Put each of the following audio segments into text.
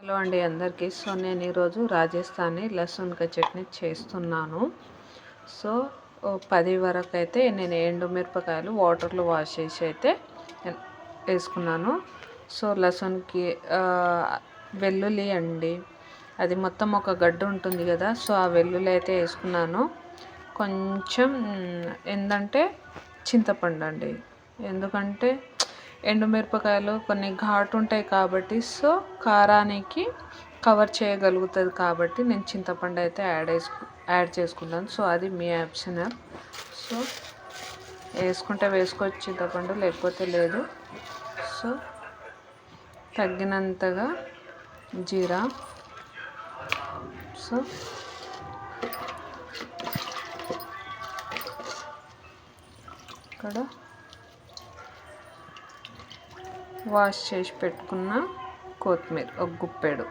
Hello అండి అందరికీ. So నేను ఈరోజు రాజస్థానీ లహసన్ కా చట్నీ చేస్తున్నాను. సో 10 వరకు అయితే నేను ఎండుమిరపకాయలు వాటర్లో వాష్ చేసి అయితే వేసుకున్నాను. సో లహసన్కి వెల్లుల్లి అండి, అది మొత్తం ఒక గడ్డ ఉంటుంది కదా, సో ఆ వెల్లుల్లి అయితే వేసుకున్నాను. కొంచెం ఏంటంటే చింతపండు అండి, ఎందుకంటే ఎండుమిరపకాయలు కొన్ని ఘాటు ఉంటాయి కాబట్టి, సో కారానికి కవర్ చేయగలుగుతుంది కాబట్టి నేను చింతపండు అయితే యాడ్ చేసుకుంటాను. సో అది మీ ఆప్షనల్. సో వేసుకుంటే వేసుకోవచ్చు చింతపండు, లేకపోతే లేదు. సో తగినంతగా జీరా, సో ఇక్కడ వాష్ చేసి పెట్టుకున్న కొత్తిమీర ఒక గుప్పెడు.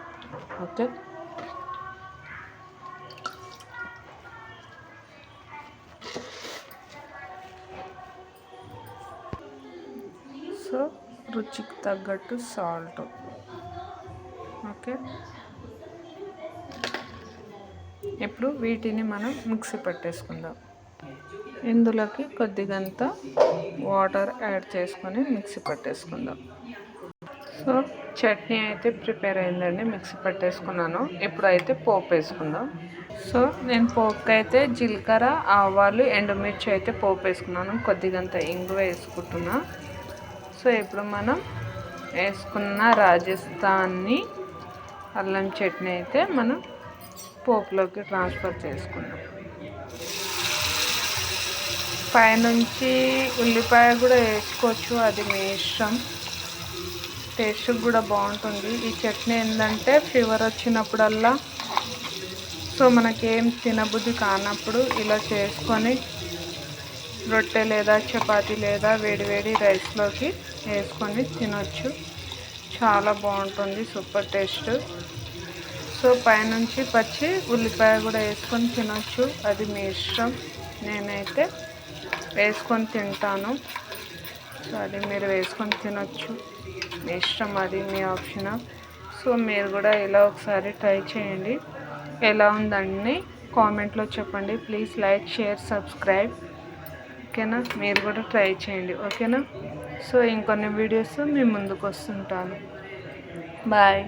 ఓకే, సో రుచికి తగ్గట్టు సాల్ట్. ఓకే, ఇప్పుడు వీటిని మనం మిక్సీ పట్టేసుకుందాం. ఇందులోకి కొద్దిగంత వాటర్ యాడ్ చేసుకొని మిక్సీ పట్టేసుకుందాం. సో చట్నీ అయితే ప్రిపేర్ అయిందండి, మిక్సీ పట్టేసుకున్నాను. ఇప్పుడు అయితే పోపు వేసుకుందాం. సో నేను పోపుకి అయితే జీలకర్ర, ఆవాలు, ఎండుమిర్చి అయితే పోపు వేసుకున్నాను. కొద్దిగంత ఇంగువ వేసుకుంటున్నా. సో ఇప్పుడు మనం వేసుకున్న రాజస్థానీ అల్లం చట్నీ అయితే మనం పోపులోకి ట్రాన్స్ఫర్ చేసుకుందాం. పైనుంచి ఉల్లిపాయ కూడా వేసుకోవచ్చు, అది మీ ఇష్టం. టేస్ట్ కూడా బాగుంటుంది. ఈ చట్నీ ఏంటంటే ఫీవర్ వచ్చినప్పుడల్లా, సో మనకేం తినబుద్ధి కానప్పుడు ఇలా చేసుకొని రొట్టె లేదా చపాతీ లేదా వేడివేడి రైస్లోకి వేసుకొని తినొచ్చు. చాలా బాగుంటుంది, సూపర్ టేస్ట్. సో పైనుంచి పచ్చి ఉల్లిపాయ కూడా వేసుకొని తినొచ్చు, అది మీ ఇష్టం. నేనైతే వేసుకొని తింటాను. సో అది మీరు వేసుకొని తినొచ్చు, మీ ఇష్టం, అది మీ ఆప్షన్. సో మీరు కూడా ఇలా ఒకసారి ట్రై చేయండి. ఎలా ఉందని కామెంట్లో చెప్పండి. Please like, share, subscribe. ఓకేనా, మీరు కూడా ట్రై చేయండి. ఓకేనా. సో ఇంకొన్ని వీడియోస్ మీ ముందుకు వస్తుంటాను. బాయ్.